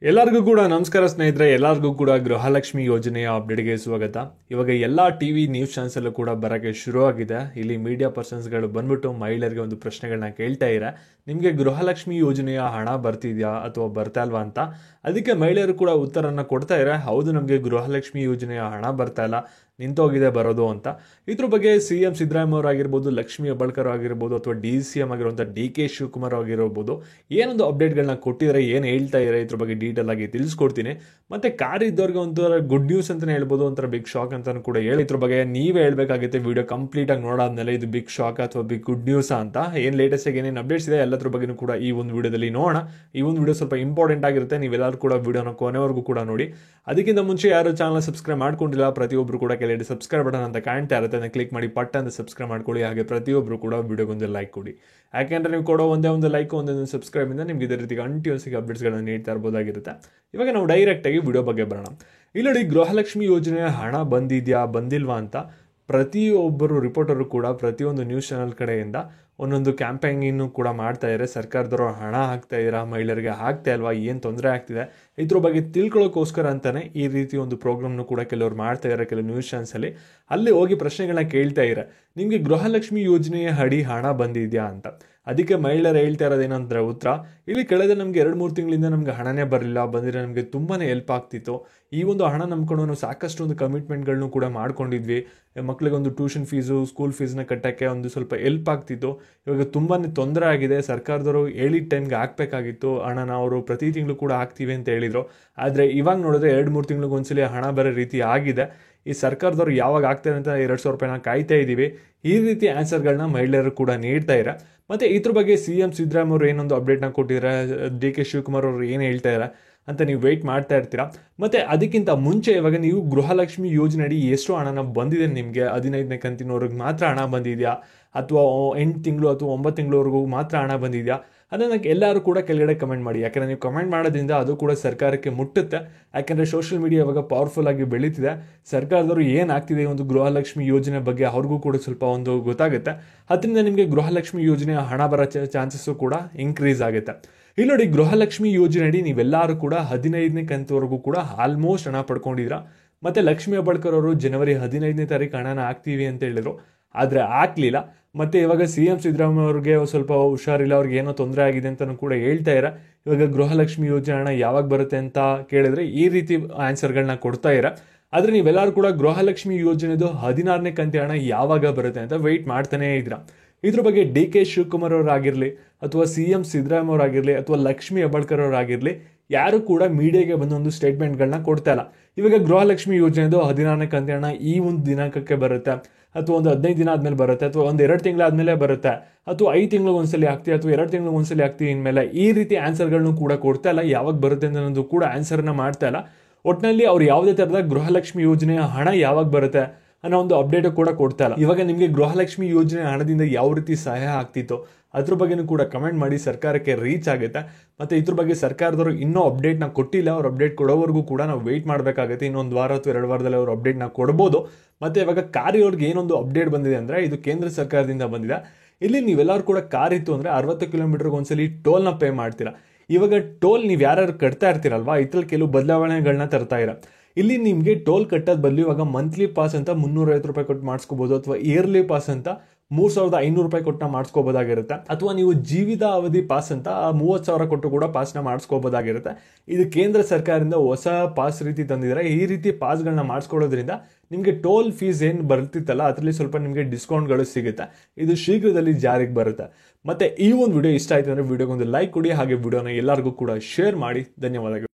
ಎಲ್ಲರಿಗೂ ಕೂಡ ನಮಸ್ಕಾರ ಸ್ನೇಹಿತರೆ, ಎಲ್ಲರಿಗೂ ಕೂಡ ಗೃಹಲಕ್ಷ್ಮಿ ಯೋಜನೆಯ ಅಪ್ಡೇಟ್ಗೆ ಸ್ವಾಗತ. ಇವಾಗ ಎಲ್ಲ ಟಿವಿ ನ್ಯೂಸ್ ಚಾನೆಲ್ಸ್ ಅಲ್ಲೂ ಕೂಡ ಬರೋಕ್ಕೆ ಶುರುವಾಗಿದೆ. ಇಲ್ಲಿ ಮೀಡಿಯಾ ಪರ್ಸನ್ಸ್ಗಳು ಬಂದ್ಬಿಟ್ಟು ಮಹಿಳೆಯರಿಗೆ ಒಂದು ಪ್ರಶ್ನೆಗಳನ್ನ ಕೇಳ್ತಾ ಇದ್ದಾರೆ. ನಿಮಗೆ ಗೃಹಲಕ್ಷ್ಮಿ ಯೋಜನೆಯ ಹಣ ಬರ್ತಿದ್ಯಾ ಅಥವಾ ಬರ್ತಾ ಇಲ್ವಾ ಅಂತ. ಅದಕ್ಕೆ ಮಹಿಳೆಯರು ಕೂಡ ಉತ್ತರನ ಕೊಡ್ತಾ ಇದ್ದಾರೆ, ಹೌದು ನಮಗೆ ಗೃಹಲಕ್ಷ್ಮಿ ಯೋಜನೆಯ ಹಣ ಬರ್ತಾ ಇಲ್ಲ, ನಿಂತೋಗಿದೆ ಬರೋದು ಅಂತ. ಇದ್ರ ಬಗ್ಗೆ CM ಸಿದ್ದರಾಮಯ್ಯ ಅವರಾಗಿರ್ಬೋದು, ಲಕ್ಷ್ಮಿ ಹೆಬ್ಬಾಳ್ಕರ್ ಆಗಿರ್ಬೋದು, ಅಥವಾ DCM ಆಗಿರುವಂಥ DK ಶಿವಕುಮಾರ್ ಆಗಿರ್ಬೋದು, ಏನೊಂದು ಅಪ್ಡೇಟ್ಗಳನ್ನ ಕೊಟ್ಟಿದ್ದಾರೆ, ಏನು ಹೇಳ್ತಾ ಇದ್ದಾರೆ ಇದ್ರ ಬಗ್ಗೆ ಡೀಟೇಲ್ ಆಗಿ ತಿಳಿಸ್ಕೊಡ್ತೀನಿ. ಮತ್ತೆ ಕಾರ್ ಇದ್ದವ್ರಿಗೆ ಒಂಥರ ಗುಡ್ ನ್ಯೂಸ್ ಅಂತಾನೆ ಹೇಳ್ಬೋದು, ಒಂಥರ ಬಿಗ್ ಶಾಕ್ ಅಂತಾನು ಕೂಡ ಹೇಳಿ. ಇದ್ರ ಬಗ್ಗೆ ನೀವೇ ಹೇಳ್ಬೇಕಾಗುತ್ತೆ. ವಿಡಿಯೋ ಕಂಪ್ಲೀಟ್ ಆಗಿ ನೋಡಾದ್ಮೇಲೆ ಇದು ಬಿಗ್ ಶಾಕ್ ಅಥವಾ ಬಿಗ್ ಗುಡ್ ನ್ಯೂಸ್ ಅಂತ, ಏನು ಲೇಟೆಸ್ಟ್ ಆಗಿ ಏನೇನು ಅಪ್ಡೇಟ್ಸ್ ಇದೆ ಎಲ್ಲದ್ರ ಬಗ್ಗೆನೂ ಕೂಡ ಈ ಒಂದು ವಿಡಿಯೋದಲ್ಲಿ ನೋಡೋಣ. ಈ ಒಂದು ವಿಡಿಯೋ ಸ್ವಲ್ಪ ಇಂಪಾರ್ಟೆಂಟ್ ಆಗಿರುತ್ತೆ, ನೀವೆಲ್ಲರೂ ಕೂಡ ವಿಡಿಯೋನ ಕೊನೆವರೆಗೂ ಕೂಡ ನೋಡಿ. ಅದಕ್ಕಿಂತ ಮುಂಚೆ ಯಾರು ಚಾನಲ್ ಸಬ್ಸ್ಕ್ರೈಬ್ ಮಾಡ್ಕೊಂಡಿಲ್ಲ, ಪ್ರತಿಯೊಬ್ಬರು ಕೂಡ ಕೆಳಗಡೆ ಸಬ್ಸ್ಕ್ರೈಬ್ ಬಟನ್ ಅಂತ ಕಾಣ್ತಾ ಇರುತ್ತೆ, ಅದನ್ನ ಕ್ಲಿಕ್ ಮಾಡಿ ಪಟ್ಟ ಅಂತ ಸಬ್ಸ್ಕ್ರೈಬ್ ಮಾಡ್ಕೊಳ್ಳಿ. ಹಾಗೆ ಪ್ರತಿಯೊಬ್ಬರು ಕೂಡ ವಿಡಿಯೋಗೊಂದು ಲೈಕ್ ಕೊಡಿ. ಯಾಕೆಂದ್ರೆ ನೀವು ಕೊಡೋ ಒಂದೇ ಒಂದು ಲೈಕ್, ಒಂದೊಂದು ಸಬ್ಸ್ಕ್ರೈಬ್ ಇಂದ ನಿಮ್ಗೆ ಇದೇ ರೀತಿ ಕಂಟಿನ್ಯೂಸ್ಗೆ ಅಪ್ಡೇಟ್ಸ್ಗಳನ್ನ ನೀಡ್ತಾ ಇರ್ಬೋದಾಗಿರುತ್ತೆ. ಇವಾಗ ನಾವು ಡೈರೆಕ್ಟ್ ಆಗಿ ವಿಡಿಯೋ ಬಗ್ಗೆ ಬರೋಣ. ಇಲ್ಲಿ ನೋಡಿ, ಗೃಹಲಕ್ಷ್ಮಿ ಯೋಜನೆಯ ಹಣ ಬಂದಿದ್ಯಾ ಬಂದಿಲ್ವಾ ಅಂತ ಪ್ರತಿಯೊಬ್ಬರು ರಿಪೋರ್ಟರು ಕೂಡ ಪ್ರತಿಯೊಂದು ನ್ಯೂಸ್ ಚಾನಲ್ ಕಡೆಯಿಂದ ಒಂದೊಂದು ಕ್ಯಾಂಪೇನಿಂಗ್ ಕೂಡ ಮಾಡ್ತಾ ಇದ್ದಾರೆ. ಸರ್ಕಾರದವರು ಹಣ ಹಾಕ್ತಾ ಇದ್ದೀರಾ, ಮಹಿಳೆಯರಿಗೆ ಹಾಕ್ತಾ ಇಲ್ವಾ, ಏನು ತೊಂದರೆ ಆಗ್ತಿದೆ ಇದ್ರ ಬಗ್ಗೆ ತಿಳ್ಕೊಳ್ಳೋಕ್ಕೋಸ್ಕರ ಅಂತಾನೆ ಈ ರೀತಿ ಒಂದು ಪ್ರೋಗ್ರಾಮ್ನು ಕೂಡ ಕೆಲವರು ಮಾಡ್ತಾ ಇದ್ದಾರೆ. ಕೆಲವು ನ್ಯೂಸ್ ಚಾನಲ್ಸಲ್ಲಿ ಅಲ್ಲಿ ಹೋಗಿ ಪ್ರಶ್ನೆಗಳನ್ನ ಕೇಳ್ತಾ ಇದ್ದಾರೆ, ನಿಮಗೆ ಗೃಹಲಕ್ಷ್ಮಿ ಯೋಜನೆಯ ಅಡಿ ಹಣ ಬಂದಿದೆಯಾ ಅಂತ. ಅದಕ್ಕೆ ಮಹಿಳೆಯರು ಹೇಳ್ತಾ ಇರೋದೇನಂದ್ರೆ ಉತ್ತರ, ಇಲ್ಲಿ ಕಳೆದ ನಮಗೆ 2-3 ತಿಂಗಳಿಂದ ನಮ್ಗೆ ಹಣನೇ ಬರಲಿಲ್ಲ, ಬಂದಿರೋ ನಮಗೆ ತುಂಬಾ ಹೆಲ್ಪ್ ಆಗ್ತಿತ್ತು. ಈ ಒಂದು ಹಣ ನಂಬ್ಕೊಂಡು ನಾವು ಸಾಕಷ್ಟು ಒಂದು ಕಮಿಟ್ಮೆಂಟ್ಗಳನ್ನು ಕೂಡ ಮಾಡ್ಕೊಂಡಿದ್ವಿ. ಮಕ್ಕಳಿಗೆ ಒಂದು ಟ್ಯೂಷನ್ ಫೀಸು, ಸ್ಕೂಲ್ ಫೀಸ್ನ ಕಟ್ಟೋಕ್ಕೆ ಒಂದು ಸ್ವಲ್ಪ ಹೆಲ್ಪ್ ಆಗ್ತಿತ್ತು. ಇವಾಗ ತುಂಬಾ ತೊಂದರೆ ಆಗಿದೆ, ಸರ್ಕಾರದವರು ಹೇಳಿದ ಟೈಮ್ಗೆ ಹಾಕಬೇಕಾಗಿತ್ತು ಹಣನ, ಅವರು ಪ್ರತಿ ತಿಂಗಳು ಕೂಡ ಹಾಕ್ತೀವಿ ಅಂತ ಹೇಳಿದರು. ಆದರೆ ಇವಾಗ ನೋಡಿದ್ರೆ 2-3 ತಿಂಗಳಿಗೆ ಒಂದ್ಸಲಿ ಹಣ ಬರೋ ರೀತಿ ಆಗಿದೆ. ಈ ಸರ್ಕಾರದವ್ರು ಯಾವಾಗ ಆಗ್ತಾರೆ ಅಂತ 2,000 ರೂಪಾಯಿನ ಕಾಯ್ತಾ ಇದ್ದೀವಿ. ಈ ರೀತಿ ಆನ್ಸರ್ಗಳನ್ನ ಮಹಿಳೆಯರು ಕೂಡ ನೀಡ್ತಾ ಇದ್ದಾರೆ. ಮತ್ತೆ ಇದ್ರ ಬಗ್ಗೆ CM ಸಿದ್ದರಾಮಯ್ಯ ಅವರು ಏನೊಂದು ಅಪ್ಡೇಟ್ನ ಕೊಟ್ಟಿದ್ದಾರೆ, DK ಶಿವಕುಮಾರ್ ಅವರು ಏನು ಹೇಳ್ತಾ ಇದ್ದಾರೆ ಅಂತ ನೀವು ವೆಯ್ಟ್ ಮಾಡ್ತಾ ಇರ್ತೀರಾ. ಮತ್ತೆ ಅದಕ್ಕಿಂತ ಮುಂಚೆ ಇವಾಗ ನೀವು ಗೃಹಲಕ್ಷ್ಮಿ ಯೋಜನೆ ಅಡಿ ಎಷ್ಟು ಹಣನ ಬಂದಿದೆ, ನಿಮಗೆ 15ನೇ ಕಂತಿನವರೆಗೆ ಮಾತ್ರ ಹಣ ಬಂದಿದೆಯಾ ಅಥವಾ 8 ತಿಂಗಳು ಅಥವಾ 9 ತಿಂಗಳವರೆಗೂ ಮಾತ್ರ ಹಣ ಬಂದಿದೆಯಾ, ಅದನ್ನು ಎಲ್ಲರೂ ಕೂಡ ಕೆಳಗಡೆ ಕಮೆಂಟ್ ಮಾಡಿ. ಯಾಕಂದರೆ ನೀವು ಕಮೆಂಟ್ ಮಾಡೋದ್ರಿಂದ ಅದು ಕೂಡ ಸರ್ಕಾರಕ್ಕೆ ಮುಟ್ಟುತ್ತೆ. ಯಾಕಂದರೆ ಸೋಷಿಯಲ್ ಮೀಡಿಯಾ ಇವಾಗ ಪವರ್ಫುಲ್ ಆಗಿ ಬೆಳೀತಿದೆ. ಸರ್ಕಾರದವರು ಏನಾಗ್ತಿದೆ ಒಂದು ಗೃಹಲಕ್ಷ್ಮಿ ಯೋಜನೆ ಬಗ್ಗೆ ಅವ್ರಿಗೂ ಕೂಡ ಸ್ವಲ್ಪ ಒಂದು ಗೊತ್ತಾಗುತ್ತೆ. ಅದರಿಂದ ನಿಮಗೆ ಗೃಹಲಕ್ಷ್ಮಿ ಯೋಜನೆಯ ಹಣ ಬರೋ ಚಾನ್ಸಸ್ಸು ಕೂಡ ಇನ್ಕ್ರೀಸ್ ಆಗುತ್ತೆ. ಇಲ್ಲಿ ನೋಡಿ, ಗೃಹಲಕ್ಷ್ಮಿ ಯೋಜನೆ ಅಡಿ ನೀವೆಲ್ಲರೂ ಕೂಡ 15ನೇ ಕಂತವರೆಗೂ ಕೂಡ ಆಲ್ಮೋಸ್ಟ್ ಹಣ ಪಡ್ಕೊಂಡಿದ್ದೀರಾ. ಮತ್ತು ಲಕ್ಷ್ಮಿ ಹೆಬ್ಬಾಳ್ಕರ್ ಅವರು ಜನವರಿ 15ನೇ ತಾರೀಕು ಹಣನ ಹಾಕ್ತೀವಿ ಅಂತ ಹೇಳಿದ್ರು, ಆದರೆ ಹಾಕ್ಲಿಲ್ಲ. ಮತ್ತು ಇವಾಗ CM ಸಿದ್ದರಾಮಯ್ಯ ಅವ್ರಿಗೆ ಸ್ವಲ್ಪ ಹುಷಾರಿಲ್ಲ, ಅವ್ರಿಗೆ ಏನೋ ತೊಂದರೆ ಆಗಿದೆ ಅಂತಲೂ ಕೂಡ ಹೇಳ್ತಾ ಇದ್ದಾರೆ. ಇವಾಗ ಗೃಹಲಕ್ಷ್ಮಿ ಯೋಜನೆ ಹಣ ಯಾವಾಗ ಬರುತ್ತೆ ಅಂತ ಕೇಳಿದ್ರೆ ಈ ರೀತಿ ಆನ್ಸರ್ಗಳನ್ನ ಕೊಡ್ತಾ ಇದ್ದಾರೆ. ಆದರೆ ನೀವೆಲ್ಲರೂ ಕೂಡ ಗೃಹಲಕ್ಷ್ಮಿ ಯೋಜನೆದು 16ನೇ ಕಂತಿ ಹಣ ಯಾವಾಗ ಬರುತ್ತೆ ಅಂತ ವೆಯ್ಟ್ ಮಾಡ್ತಾನೇ ಇದ್ದೀರಾ. ಇದ್ರ ಬಗ್ಗೆ DK ಶಿವಕುಮಾರ್ ಅವರಾಗಿರಲಿ ಅಥವಾ CM ಸಿದ್ದರಾಮಯ್ಯ ಅವರಾಗಿರಲಿ ಅಥವಾ ಲಕ್ಷ್ಮಿ ಹೆಬ್ಬಾಳ್ಕರ್ ಅವರಾಗಿರಲಿ ಯಾರು ಕೂಡ ಮೀಡಿಯಾಗೆ ಬಂದು ಒಂದು ಸ್ಟೇಟ್ಮೆಂಟ್ಗಳನ್ನ ಕೊಡ್ತಾ ಇಲ್ಲ. ಇವಾಗ ಗೃಹಲಕ್ಷ್ಮಿ ಯೋಜನೆದು 16ನೇ ಕಂತಿ ಹಣ ಈ ಒಂದು ದಿನಾಂಕಕ್ಕೆ ಬರುತ್ತೆ, ಅಥವಾ ಒಂದು 15 ದಿನ ಆದಮೇಲೆ ಬರುತ್ತೆ, ಅಥವಾ ಒಂದು 2 ತಿಂಗಳಾದ್ಮೇಲೆ ಬರುತ್ತೆ, ಅಥವಾ 5 ತಿಂಗಳಿಗೆ ಒಂದ್ಸಲಿ ಆಗ್ತೀವಿ, ಅಥವಾ 2 ತಿಂಗಳಿಗೆ ಒಂದ್ಸಲಿ ಆಗ್ತೀವಿ ಇನ್ಮೇಲೆ ಈ ರೀತಿ ಆನ್ಸರ್ಗಳನ್ನು ಕೂಡ ಕೊಡ್ತಾ ಇಲ್ಲ. ಯಾವಾಗ ಬರುತ್ತೆ ಅನ್ನೋದು ಕೂಡ ಆನ್ಸರ್ನ ಮಾಡ್ತಾ ಇಲ್ಲ. ಒಟ್ಟಿನಲ್ಲಿ ಅವ್ರು ಯಾವುದೇ ಥರದ ಗೃಹಲಕ್ಷ್ಮಿ ಯೋಜನೆಯ ಹಣ ಯಾವಾಗ ಬರುತ್ತೆ ಅನ್ನೋ ಒಂದು ಅಪ್ಡೇಟ್ ಕೂಡ ಕೊಡ್ತಾ ಇಲ್ಲ. ಇವಾಗ ನಿಮಗೆ ಗೃಹಲಕ್ಷ್ಮಿ ಯೋಜನೆ ಹಣದಿಂದ ಯಾವ ರೀತಿ ಸಹಾಯ ಆಗ್ತಿತ್ತು ಅದ್ರ ಬಗ್ಗೆನೂ ಕೂಡ ಕಮೆಂಟ್ ಮಾಡಿ, ಸರ್ಕಾರಕ್ಕೆ ರೀಚ್ ಆಗುತ್ತೆ. ಮತ್ತು ಇದ್ರ ಬಗ್ಗೆ ಸರ್ಕಾರದವರು ಇನ್ನೂ ಅಪ್ಡೇಟ್ನ ಕೊಟ್ಟಿಲ್ಲ. ಅವ್ರು ಅಪ್ಡೇಟ್ ಕೊಡೋವರೆಗೂ ಕೂಡ ನಾವು ವೆಯ್ಟ್ ಮಾಡಬೇಕಾಗುತ್ತೆ. ಇನ್ನೊಂದು ವಾರ ಅಥವಾ 2 ವಾರದಲ್ಲಿ ಅವರು ಅಪ್ಡೇಟ್ನ ಕೊಡ್ಬೋದು. ಮತ್ತು ಇವಾಗ ಕಾರಿಯವ್ರಿಗೆ ಏನೊಂದು ಅಪ್ಡೇಟ್ ಬಂದಿದೆ ಅಂದರೆ, ಇದು ಕೇಂದ್ರ ಸರ್ಕಾರದಿಂದ ಬಂದಿದೆ. ಇಲ್ಲಿ ನೀವೆಲ್ಲರೂ ಕೂಡ ಕಾರ್ ಇತ್ತು ಅಂದರೆ 60 ಕಿಲೋಮೀಟರ್ಗೆ ಒಂದ್ಸಲಿ ಟೋಲ್ನ ಪೇ ಮಾಡ್ತೀರಾ. ಇವಾಗ ಟೋಲ್ ನೀವು ಯಾರ್ಯಾರು ಕಟ್ತಾ ಇರ್ತೀರಲ್ವಾ, ಇದ್ರಲ್ಲಿ ಕೆಲವು ಬದಲಾವಣೆಗಳನ್ನ ತರ್ತಾ ಇರ. ಇಲ್ಲಿ ನಿಮಗೆ ಟೋಲ್ ಕಟ್ಟೋದು ಬದಲು ಇವಾಗ ಮಂತ್ಲಿ ಪಾಸ್ ಅಂತ 350 ರೂಪಾಯಿ ಕೊಟ್ಟು ಮಾಡಿಸ್ಕೋಬೋದು, ಅಥವಾ ಇಯರ್ಲಿ ಪಾಸ್ ಅಂತ 3,500 ರೂಪಾಯಿ ಕೊಟ್ಟು ಮಾಡಿಸ್ಕೋಬೋದಾಗಿರುತ್ತೆ, ಅಥವಾ ನೀವು ಜೀವಿತ ಅವಧಿ ಪಾಸ್ ಅಂತ 30,000 ಕೊಟ್ಟು ಕೂಡ ಪಾಸ್ನ ಮಾಡಿಸ್ಕೋಬೋದಾಗಿರುತ್ತೆ. ಇದು ಕೇಂದ್ರ ಸರ್ಕಾರದಿಂದ ಹೊಸ ಪಾಸ್ ರೀತಿ ತಂದಿದ್ದಾರೆ. ಈ ರೀತಿ ಪಾಸ್ಗಳನ್ನ ಮಾಡಿಸ್ಕೊಳ್ಳೋದ್ರಿಂದ ನಿಮಗೆ ಟೋಲ್ ಫೀಸ್ ಏನು ಬರ್ತಿತ್ತಲ್ಲ ಅದರಲ್ಲಿ ಸ್ವಲ್ಪ ನಿಮಗೆ ಡಿಸ್ಕೌಂಟ್ಗಳು ಸಿಗುತ್ತೆ. ಇದು ಶೀಘ್ರದಲ್ಲಿ ಜಾರಿಗೆ ಬರುತ್ತೆ. ಮತ್ತೆ ಈ ಒಂದು ವಿಡಿಯೋ ಇಷ್ಟ ಆಯ್ತು ಅಂದರೆ ವಿಡಿಯೋಗೊಂದು ಲೈಕ್ ಕೊಡಿ, ಹಾಗೆ ವಿಡಿಯೋನ ಎಲ್ಲರಿಗೂ ಕೂಡ ಶೇರ್ ಮಾಡಿ. ಧನ್ಯವಾದಗಳು.